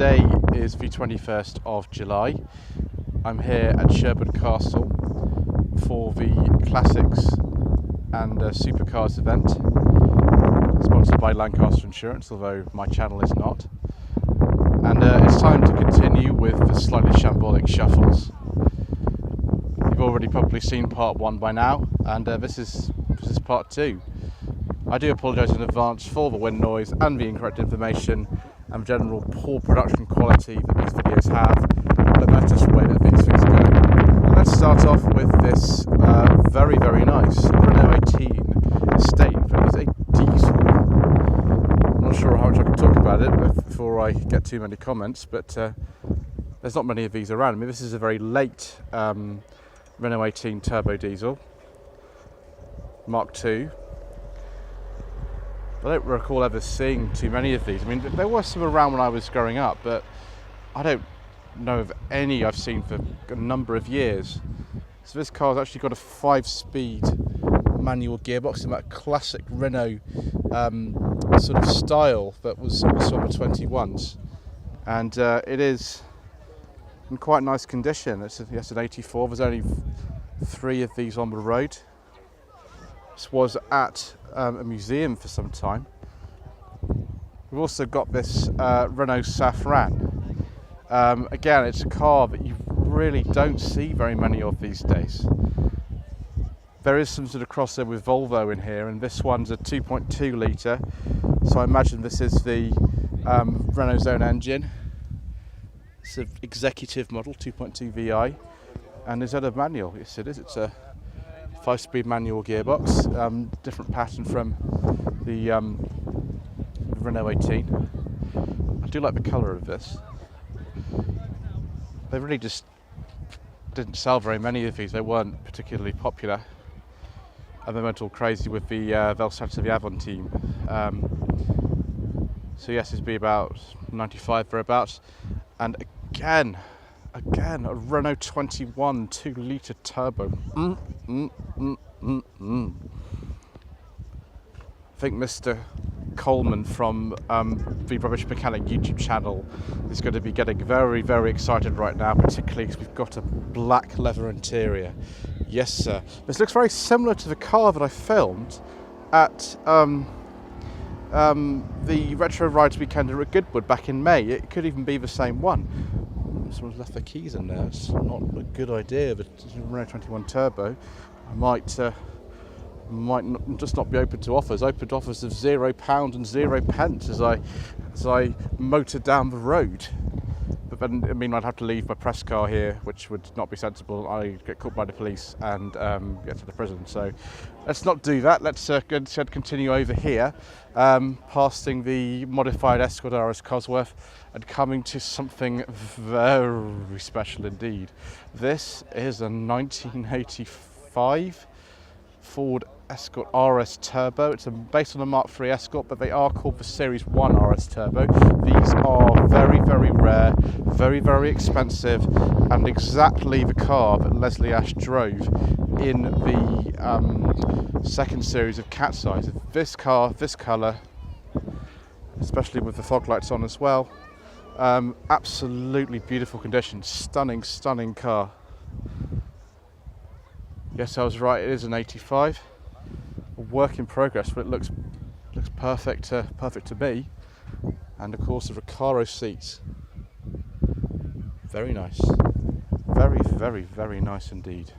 Today is the 21st of July. I'm here at Sherborne Castle for the Classics and Supercars event, sponsored by Lancaster Insurance, although my channel is not. And it's time to continue with the slightly shambolic shuffles. You've already probably seen part 1 by now, and this is part 2. I do apologise in advance for the wind noise and the incorrect information and general poor production quality that these videos have, but that's just the way that these things go. Let's start off with this very, very nice Renault 18 Estate. It's a diesel. I'm not sure how much I can talk about it before I get too many comments, but there's not many of these around. I mean, this is a very late Renault 18 turbo diesel, Mk2. I don't recall ever seeing too many of these. I mean, there were some around when I was growing up, but I don't know of any I've seen for a number of years. So this car's actually got a 5-speed manual gearbox in that classic Renault sort of style that was on the 21s. And it is in quite nice condition. It's an 84. There's only 3 of these on the road. This was at a museum for some time. We've also got this Renault Safran. Again, it's a car that you really don't see very many of these days. There is some sort of crossover with Volvo in here, and this one's a 2.2 litre, so I imagine this is the Renault's own engine. It's an executive model, 2.2 VI, and is that a manual? Yes, it is. It's a 5-speed manual gearbox, different pattern from the Renault 18. I do like the colour of this. They really just didn't sell very many of these. They weren't particularly popular, and they went all crazy with the Velsato Avon team. So yes, it'd be about 95 thereabouts, and again a Renault 21 2-litre turbo. I think Mr. Coleman from the Rubbish Mechanic YouTube channel is going to be getting very, very excited right now, particularly because we've got a black leather interior. Yes, sir. This looks very similar to the car that I filmed at the Retro Rides weekend at Goodwood back in May. It could even be the same one. Someone's left their keys in there. It's not a good idea, but it's a Renault 21 Turbo. I might just not be open to offers. Open to offers of £0 and 0 pence as I motor down the road. But then, I mean, I'd have to leave my press car here, which would not be sensible. I'd get caught by the police and get to the prison. So let's not do that. Let's continue over here, passing the modified Escort RS Cosworth and coming to something very special indeed. This is a 1985 Ford Escort RS Turbo. It's based on a Mark III Escort, but they are called the Series 1 RS Turbo. These are very, very rare, very, very expensive, and exactly the car that Leslie Ash drove in the second series of Cat's Eyes. This car, this colour, especially with the fog lights on as well, absolutely beautiful condition. Stunning, stunning car. Yes, I was right, it is an 85. A work in progress, but it looks perfect to me. And of course the Recaro seats. Very nice. Very, very, very nice indeed.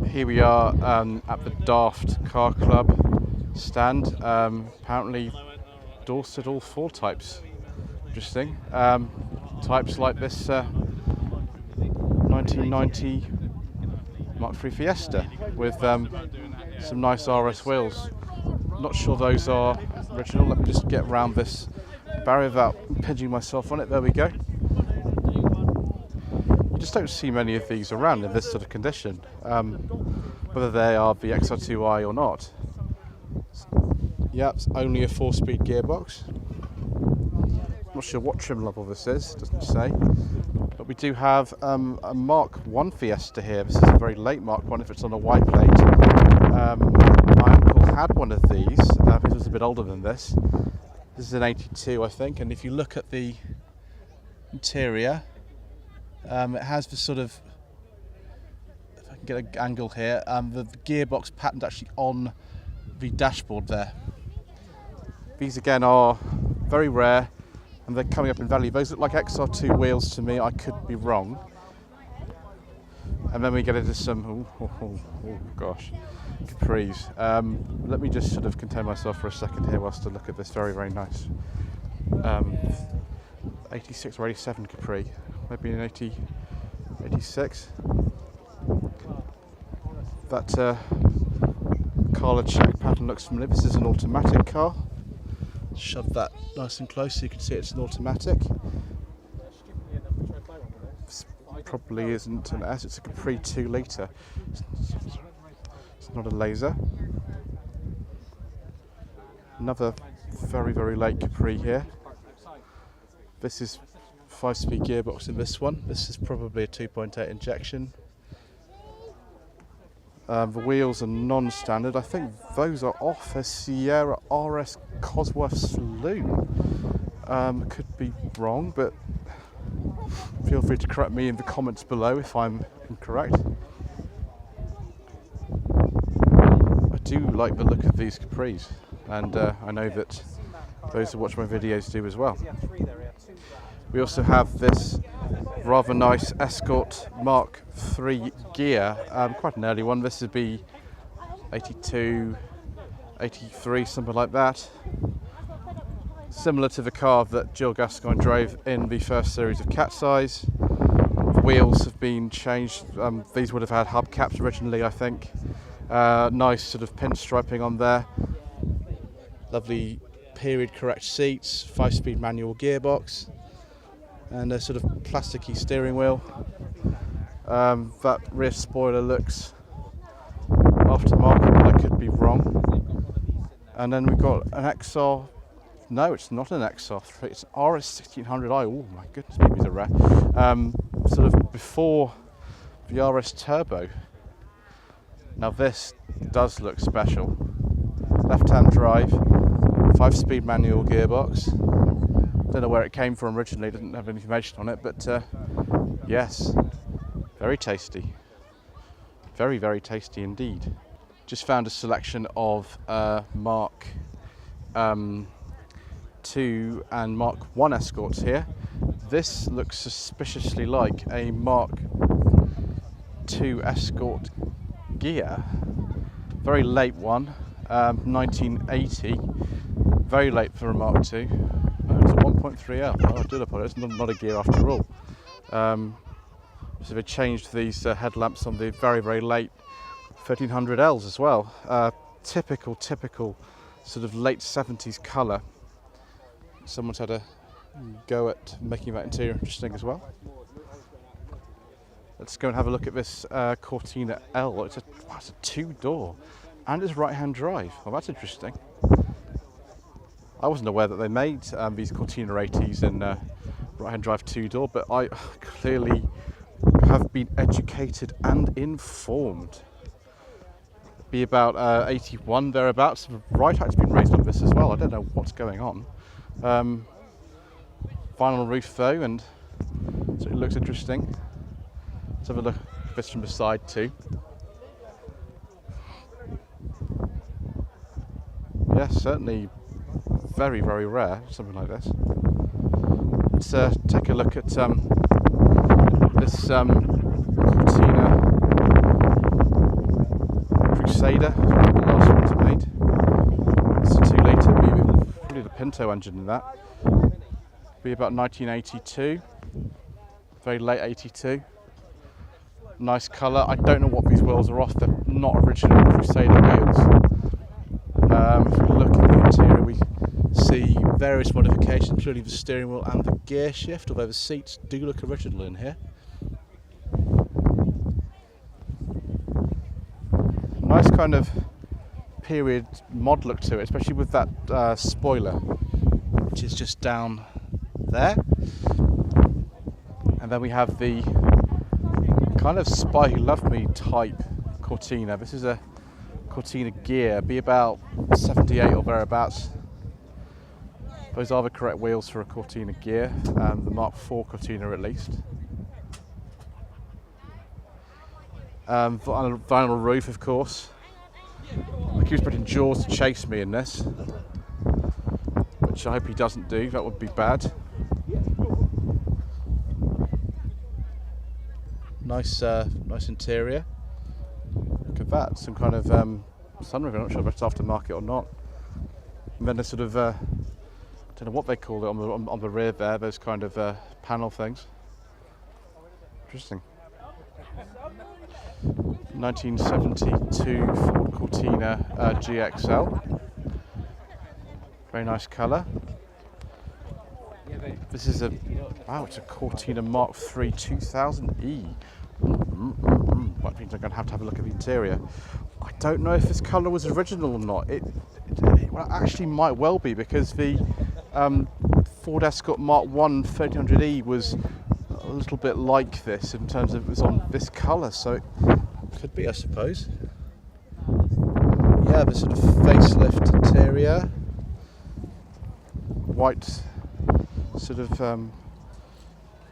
Here we are at the Daft Car Club stand. Apparently Dorset all 4 types. Interesting. Types like this 1990 Mark III Fiesta with some nice RS wheels. Not sure those are original. Let me just get around this barrier without impinging myself on it. There we go. You just don't see many of these around in this sort of condition, whether they are the XR2i or not. Yep, it's only a 4-speed gearbox. Not sure what trim level this is, doesn't say. But we do have a Mark I Fiesta here. This is a very late Mark I if it's on a Y plate. My uncle had one of these. It was a bit older than this. This is an 82, I think, and if you look at the interior, it has this sort of, if I can get an angle here, the gearbox patterned actually on the dashboard there. These again are very rare, and they're coming up in value. Those look like XR2 wheels to me. I could be wrong. And then we get into some, oh gosh, Capris. Let me just sort of contain myself for a second here whilst I look at this very, very nice 86 or 87 Capri, maybe an 86. That collar check pattern looks familiar. This is an automatic car. Shove that nice and close so you can see it's an automatic. This probably isn't an S, it's a Capri 2 litre. It's not a laser. Another very, very late Capri here. This is 5-speed gearbox in this one. This is probably a 2.8 injection. The wheels are non-standard. I think those are off a Sierra RS Cosworth Saloon. Could be wrong, but feel free to correct me in the comments below if I'm incorrect. I do like the look of these Capris, and I know that those who watch my videos do as well. We also have this rather nice Escort Mark III gear, quite an early one. This would be 82, 83, something like that. Similar to the car that Jill Gascoigne drove in the first series of Cat's Eyes. The wheels have been changed. These would have had hubcaps originally, I think. Nice sort of pinstriping on there. Lovely period correct seats, 5-speed manual gearbox, and a sort of plasticky steering wheel. That rear spoiler looks aftermarket, but I could be wrong. And then we've got an XR. No, it's not an XR3, it's an RS1600i. Oh my goodness, maybe they're rare. Sort of before the RS Turbo. Now this does look special. Left-hand drive, 5-speed manual gearbox. Don't know where it came from originally, didn't have any information on it, but yes, very tasty. Very, very tasty indeed. Just found a selection of Mark 2 and Mark 1 Escorts here. This looks suspiciously like a Mark 2 Escort gear. Very late one, 1980. Very late for a Mark 2. Oh, it's a 1.3L. Oh, I do apologise, it's not a gear after all. So they changed these headlamps on the very, very late 1300Ls as well. Typical sort of late 70s colour. Someone's had a go at making that interior interesting as well. Let's go and have a look at this Cortina L. It's a 2-door and it's right-hand drive. Well, that's interesting. I wasn't aware that they made these Cortina 80s in right-hand drive 2-door, but I clearly have been educated and informed. Be about 81 thereabouts. The right height's been raised on this as well. I don't know what's going on. Vinyl roof though, and so it looks interesting. Let's have a look at this from the side too. Yes, certainly very, very rare, something like this. Let's take a look at this Cortina Crusader, the last one's made. It's a 2-litre, probably the Pinto engine in that. Be about 1982, very late 82. Nice colour. I don't know what these wheels are off. They're not original Crusader wheels. If we look at the interior, we see various modifications, including the steering wheel and the gear shift, although the seats do look original in here. Nice kind of period mod look to it, especially with that spoiler, which is just down there. And then we have the kind of Spy Who Loved Me type Cortina. This is a Cortina gear, be about 78 or thereabouts. Those are the correct wheels for a Cortina gear, the Mark IV Cortina at least. Vinyl roof, of course. I keep expecting Jaws to chase me in this, which I hope he doesn't do. That would be bad. Nice, nice interior. Look at that. Some kind of sunroof. I'm not sure if it's aftermarket or not. And then the sort of I don't know what they call it on the rear there. Those kind of panel things. Interesting. 1972 Ford Cortina GXL. Very nice colour. This is wow, it's a Cortina Mark III 2000E. That means I'm going to have a look at the interior. I don't know if this colour was original or not. It actually might well be, because the Ford Escort Mark I 1300E was a little bit like this in terms of it was on this colour, so it could be, I suppose. Yeah, the sort of facelift interior, white sort of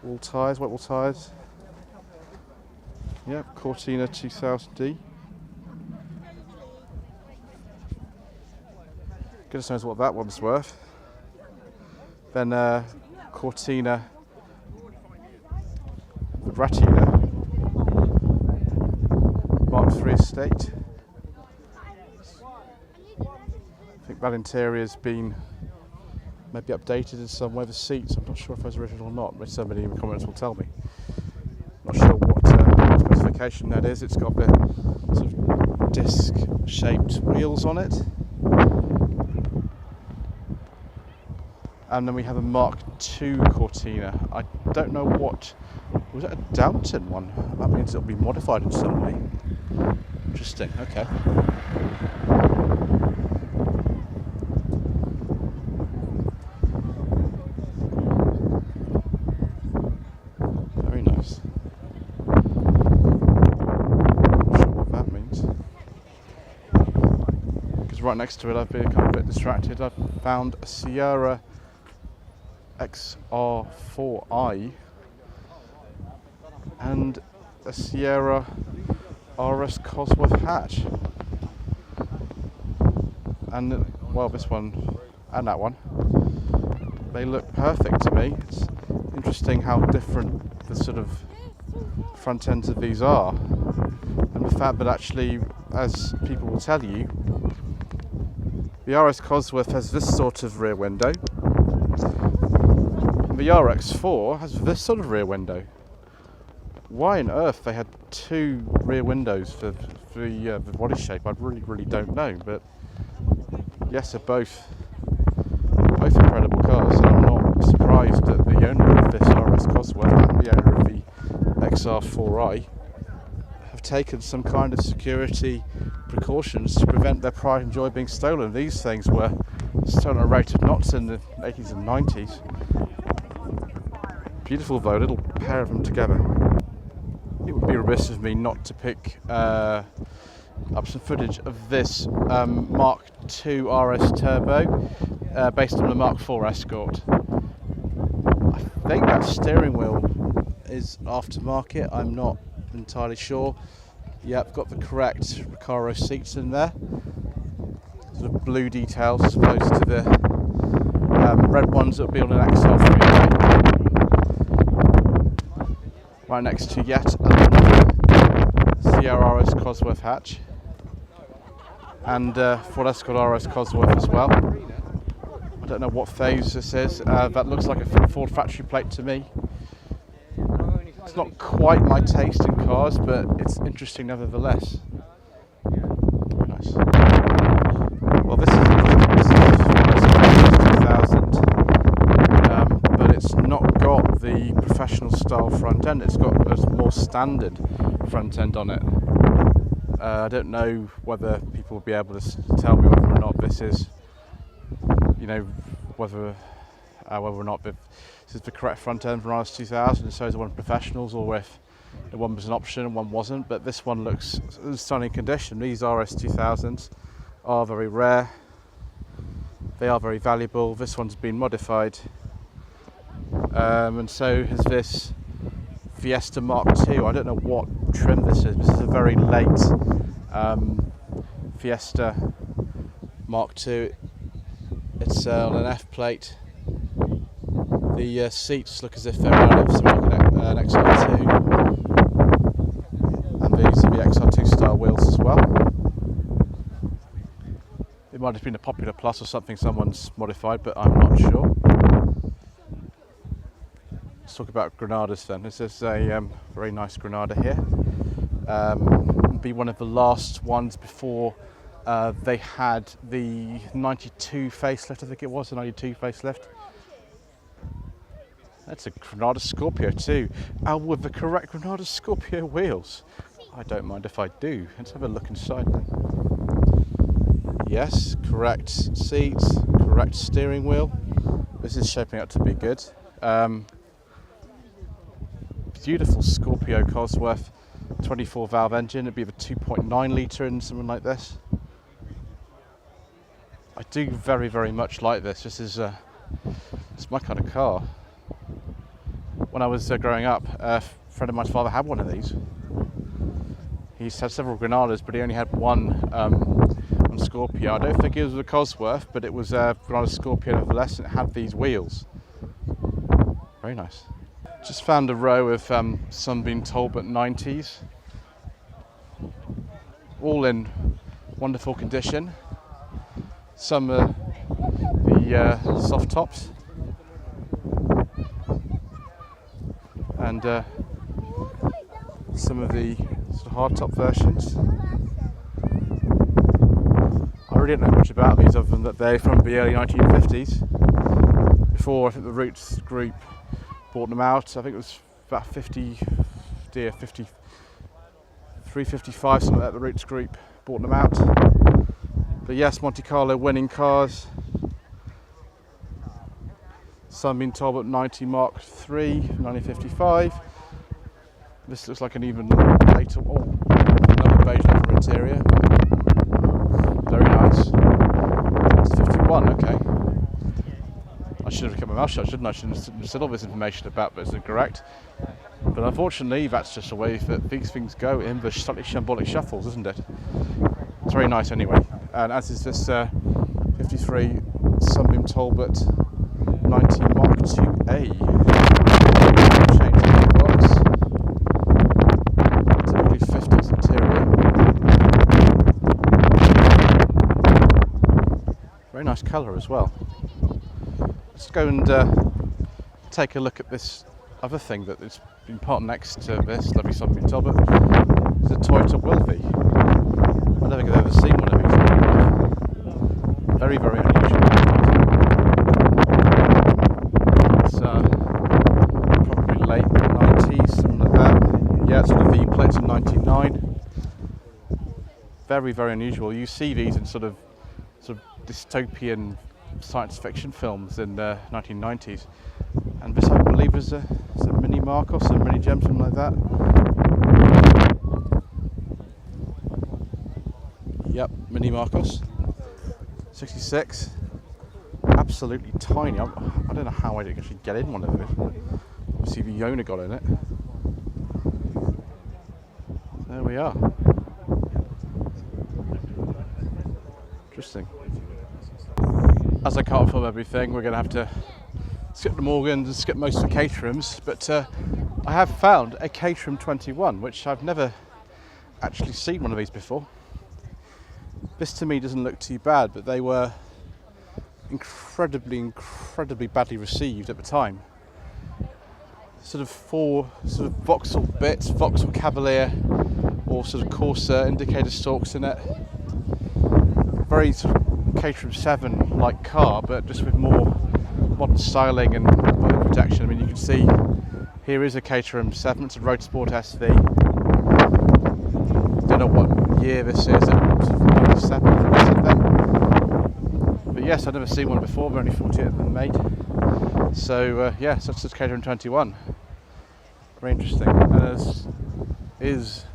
wall tyres, white wall tyres. Yeah, Cortina 2000D. Goodness knows what that one's worth. Then Cortina Retina Mark III Estate. I think that interior's been maybe updated in some way. The seats, I'm not sure if those are original or not, but somebody in the comments will tell me. Not sure what specification that is. It's got the sort of disc-shaped wheels on it. And then we have a Mark II Cortina. I don't know what, was it a Downton one? That means it'll be modified in some way. Interesting, okay. Very nice. Not sure what that means. Because right next to it I've been kind of a bit distracted. I've found a Sierra XR4i and a Sierra RS Cosworth hatch, and well, this one and that one, they look perfect to me. It's interesting how different the sort of front ends of these are, and the fact that actually, as people will tell you, the RS Cosworth has this sort of rear window. The RX4 has this sort of rear window. Why on earth they had two rear windows for the body shape, I really don't know. But yes, they're both incredible cars, and I'm not surprised that the owner of this RS Cosworth and the owner of the XR4i have taken some kind of security precautions to prevent their pride and joy being stolen. These things were stolen at a rate of knots in the 80s and 90s. Beautiful though, little pair of them together. It would be remiss of me not to pick up some footage of this Mark II RS Turbo based on the Mark IV Escort. I think that steering wheel is aftermarket, I'm not entirely sure. Yep, got the correct Recaro seats in there. Sort of blue details as opposed to the red ones that will be on an XL3. Right next to yet another Sierra RS Cosworth hatch, and Ford Escort RS Cosworth as well. I don't know what phase this is. That looks like a Ford factory plate to me. It's not quite my taste in cars, but it's interesting nevertheless. Very nice. Well, this is but it's not got the professional style front end. It's got a more standard front end on it. I don't know whether people will be able to tell me whether or not this is, whether or not this is the correct front end for RS 2000, and so is the one professionals, or if the one was an option and one wasn't. But this one looks in stunning condition. These RS 2000s are very rare. They are very valuable. This one's been modified, and so has this Fiesta Mark II. I don't know what trim this is. This is a very late Fiesta Mark II. It's on an F plate. The seats look as if they're out of something like an XR2, and these are the XR2 style wheels as well. It might have been a Popular Plus or something someone's modified, but I'm not sure. Let's talk about Granadas then. This is a very nice Granada here. Be one of the last ones before they had the 92 facelift, I think it was, the 92 facelift. That's a Granada Scorpio too, and with the correct Granada Scorpio wheels. I don't mind if I do. Let's have a look inside then. Yes, correct seats, correct steering wheel. This is shaping up to be good. Beautiful Scorpio Cosworth 24 valve engine. It'd be the 2.9 litre in something like this. I do very, very much like this. This is it's my kind of car. When I was growing up, a friend of mine's father had one of these. He used to have several Granadas, but he only had one Scorpio. I don't think it was a Cosworth, but it was a Granada Scorpio nevertheless, and it had these wheels. Very nice. Just found a row of Sunbeam Talbot 90s, all in wonderful condition. Some are the soft tops, and some of the sort of hard top versions. I really don't know much about these other than that they're from the early 1950s. Before, I think the Roots group bought them out. I think it was about 53, 55, something like that. The Roots group bought them out. But yes, Monte Carlo winning cars. Sunbeam Talbot 90 Mark III, 1955. This looks like an even later, another beige leather interior. Very nice. It's 51, okay. I should have kept my mouth shut, shouldn't I? I shouldn't have said all this information about this incorrect. But unfortunately, that's just the way that these things go in the slightly shambolic shuffles, isn't it? It's very nice anyway. And as is this 53 Sunbeam Talbot 90 Mark IIA. Change the box. Typically 50s interior. Very nice colour as well. Let's go and take a look at this other thing that has been parked next to this lovely Sunbeam Talbot. It's a Toyota Wilby. I don't think I've ever seen one of these. Very, very unusual. It's probably late 90s, something like that. Yeah, it's on the V-plates in 99. Very, very unusual. You see these in sort of dystopian science fiction films in the 1990s. And this, I believe, is a Mini Marcos, a Mini Gem, something like that. Yep, Mini Marcos. 66. Absolutely tiny. I don't know how I didn't actually get in one of those. Obviously the owner got in it. There we are. Interesting. As I can't film everything, we're going to have to skip the Morgans and skip most of the Caterhams, but I have found a Caterham 21, which I've never actually seen one of these before. This to me doesn't look too bad, but they were incredibly badly received at the time. Sort of four sort of Vauxhall bits, Vauxhall Cavalier or sort of Corsa indicator stalks in it. Very sort of Caterham 7 like car, but just with more modern styling and body protection. I mean, you can see here is a Caterham 7, it's a Road Sport SV. Don't know what year this is, it's 97 or something. But yes, I've never seen one before, they're only 48 of them made. So yeah, so it's just Caterham 21. Very interesting. And as is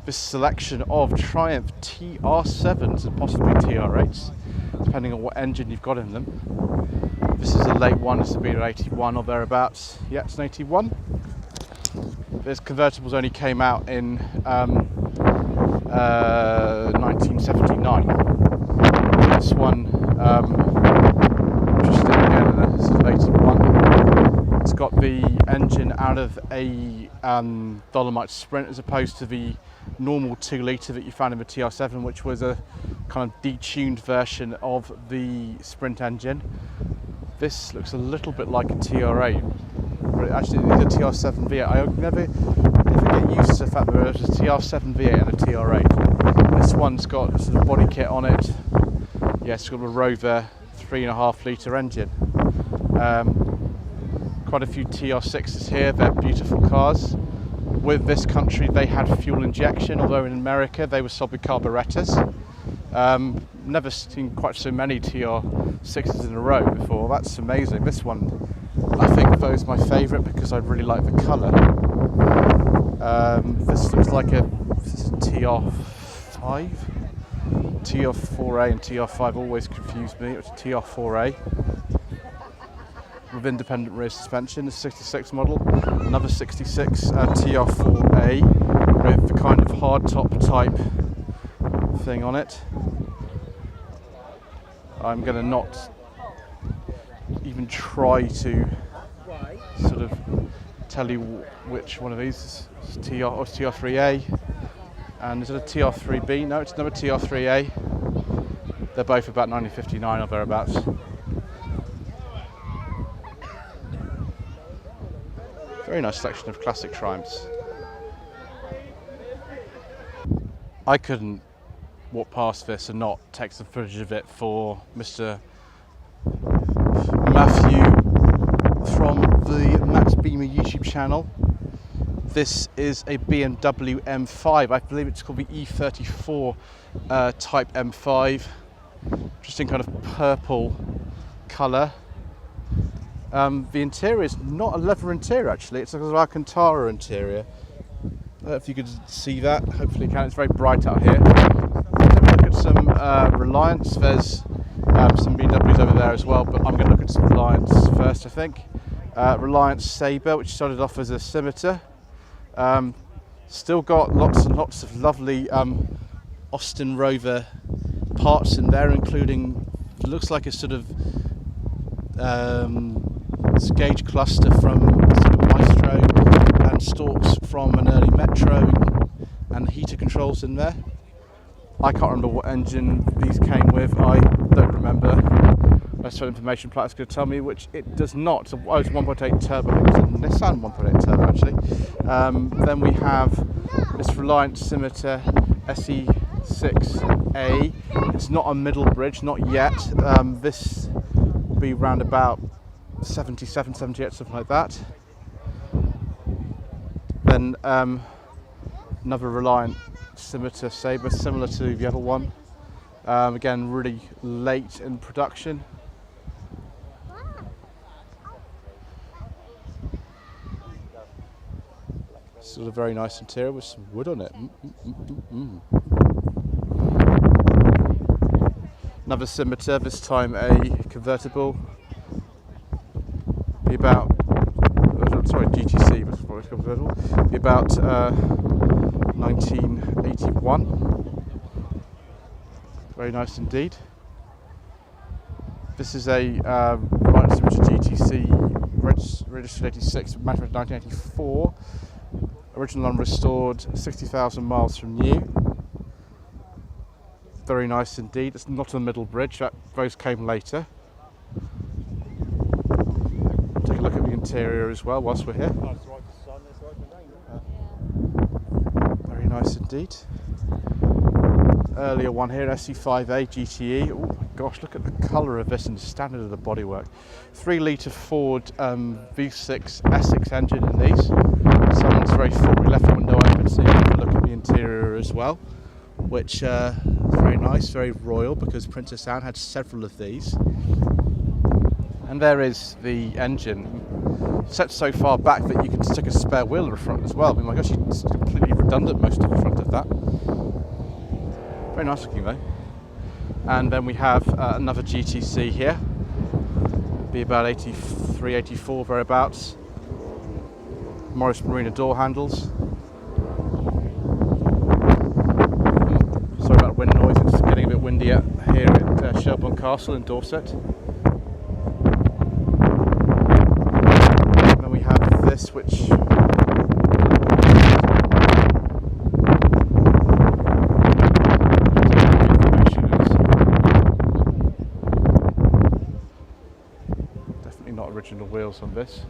this selection of Triumph TR7s and possibly TR8s. depending on what engine you've got in them. This is a late one, this would be an 81 or thereabouts. Yeah, it's an 81. This convertibles only came out in 1979. This one, interesting again, this is an 81. It's got the engine out of a Dolomite Sprint as opposed to the normal 2 litre that you found in the TR7, which was a kind of detuned version of the Sprint engine. This looks a little bit like a TR8, but actually it is a TR7 V8. I never get used to the fact that there's a TR7 V8 and a TR8. This one's got a sort of body kit on it. Yeah, it's got a Rover 3.5 litre engine. Quite a few TR6s here, they're beautiful cars. With this country they had fuel injection, although in America they were sold with carburetors. Never seen quite so many TR6s in a row before. That's amazing. This one, I think, though, is my favourite because I really like the colour. This looks like a TR5, TR4A and TR5 always confused me. It's a TR4A with independent rear suspension. This 66 model, another 66 TR4A with the kind of hardtop type thing on it. I'm going to not even try to sort of tell you which one of these is TR or TR3A. And is it a TR3B? No, it's another TR3A. They're both about 1959 or thereabouts. Very nice selection of classic Triumphs. I couldn't walk past this and not take some footage of it for Mr. Matthew from the Matt's Beamer YouTube channel. This is a BMW M5. I believe it's called the E34 type M5. Interesting kind of purple colour. The interior is not a leather interior actually, it's like an Alcantara interior. I don't know if you could see that, hopefully you can, it's very bright out here. Look at some Reliance, there's some BMWs over there as well, but I'm going to look at some Reliance first I think. Reliance Sabre, which started off as a Scimitar. Still got lots and lots of lovely Austin Rover parts in there, including, looks like a sort of gauge cluster from sort of Maestro and stalks from an early Metro and heater controls in there. I can't remember what engine these came with, I don't remember. That's what information platform's going to tell me, which it does not. So I was 1.8 turbo, it was a Nissan 1.8 turbo actually. Then we have this Reliance Scimitar SE6A. It's not a middle bridge, not yet. This will be round about 77, 78, something like that. Then another Reliant Scimitar Sabre, similar to the other one. Again, really late in production. Sort of very nice interior with some wood on it. Another Scimitar, this time a convertible. Be about, sorry, GTC, but it's convertible. Be about 1981. Very nice indeed. This is a Reliance GTC registered 86, manufactured 1984. Original unrestored, 60,000 miles from new. Very nice indeed. It's not a middle bridge, those came later. Take a look at the interior as well whilst we're here. Very nice indeed. Earlier one here, SE5A GTE. Oh my gosh, look at the colour of this and the standard of the bodywork. 3 litre Ford V6 Essex engine in these. Someone's very full. We left the window open so you can look at the interior as well, which is very nice, very royal, because Princess Anne had several of these. And there is the engine, set so far back that you can stick a spare wheel in the front as well. I mean, my gosh, it's completely redundant, most of the front of that. Very nice looking though. And then we have another GTC here, be about 83, 84 thereabouts. Morris Marina door handles. Sorry about wind noise, it's getting a bit windy here at Sherborne Castle in Dorset. And then we have this, which definitely not original wheels on this.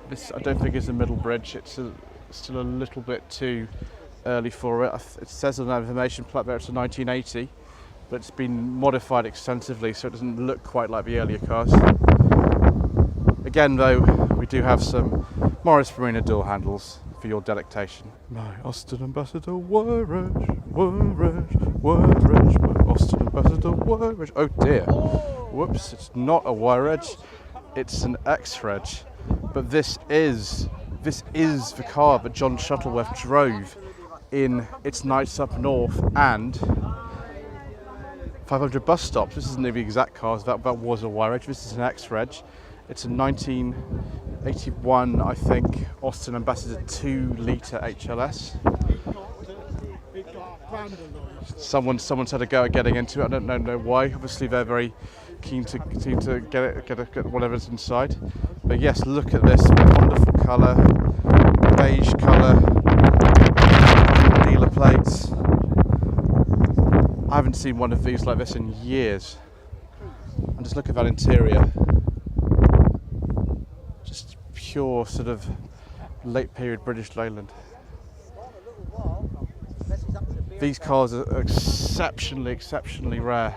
This I don't think is a middle bridge, it's still a little bit too early for it. It says on the information plate there it's a 1980, but it's been modified extensively so it doesn't look quite like the earlier cars. Again though, we do have some Morris Marina door handles for your delectation. My Austin Ambassador Warridge, my Austin Ambassador Warridge. Oh dear, whoops, it's not a Warridge, it's an X-Reg. But this is the car that John Shuttleworth drove in its nights up north and 500 bus stops. This isn't the exact cars, that was a Y-Reg, this is an X-Reg. It's a 1981, I think, Austin Ambassador 2-litre HLS. Someone's had a go at getting into it, I don't know why. Obviously they're very keen to get whatever's inside. But yes, look at this wonderful colour, beige colour, dealer plates. I haven't seen one of these like this in years. And just look at that interior. Just pure sort of late period British Leyland. These cars are exceptionally rare.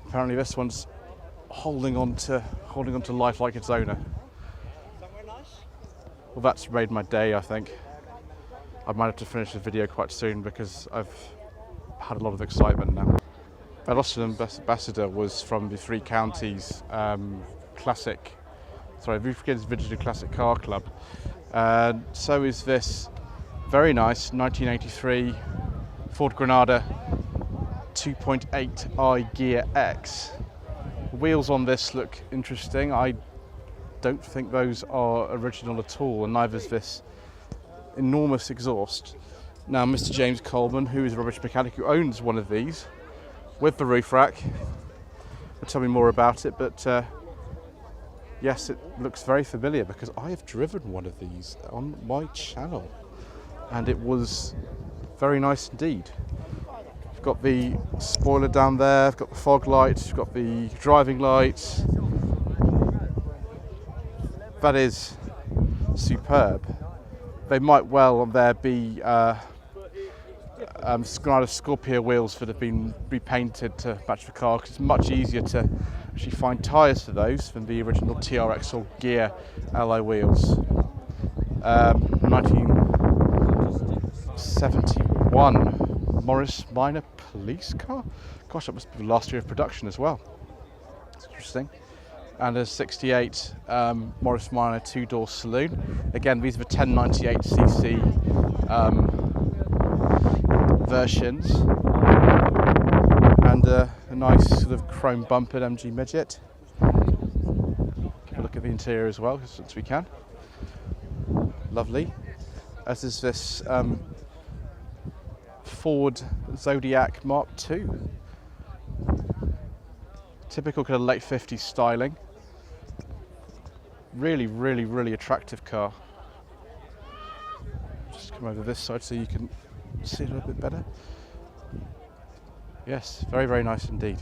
Apparently this one's holding on to life like its owner. Well, that's made my day, I think. I might have to finish the video quite soon because I've had a lot of excitement now. That Austin Ambassador was from the Three Counties Vintage Classic Car Club. So is this very nice 1983 Ford Granada 2.8i Gear X. The wheels on this look interesting. I don't think those are original at all, and neither is this enormous exhaust. Now, Mr. James Coleman, who is a rubbish mechanic who owns one of these with the roof rack, will tell me more about it, but yes, it looks very familiar because I have driven one of these on my channel and it was very nice indeed. You've got the spoiler down there, you've got the fog lights, you've got the driving lights. That is superb. They might well on there be Granada Scorpio wheels that have been repainted to match the car, because it's much easier to actually find tyres for those than the original TRX or Gear alloy wheels. 1971 Morris Minor police car? Gosh, that must be the last year of production as well. That's interesting. And a 68 Morris Minor two-door saloon. Again, these are the 1098cc versions. And a nice sort of chrome bumpered MG midget. Have a look at the interior as well, since we can. Lovely. As is this Ford Zodiac Mark II. Typical kind of late 50s styling. Really attractive car. Just come over this side so you can see it a little bit better. Yes, very nice indeed.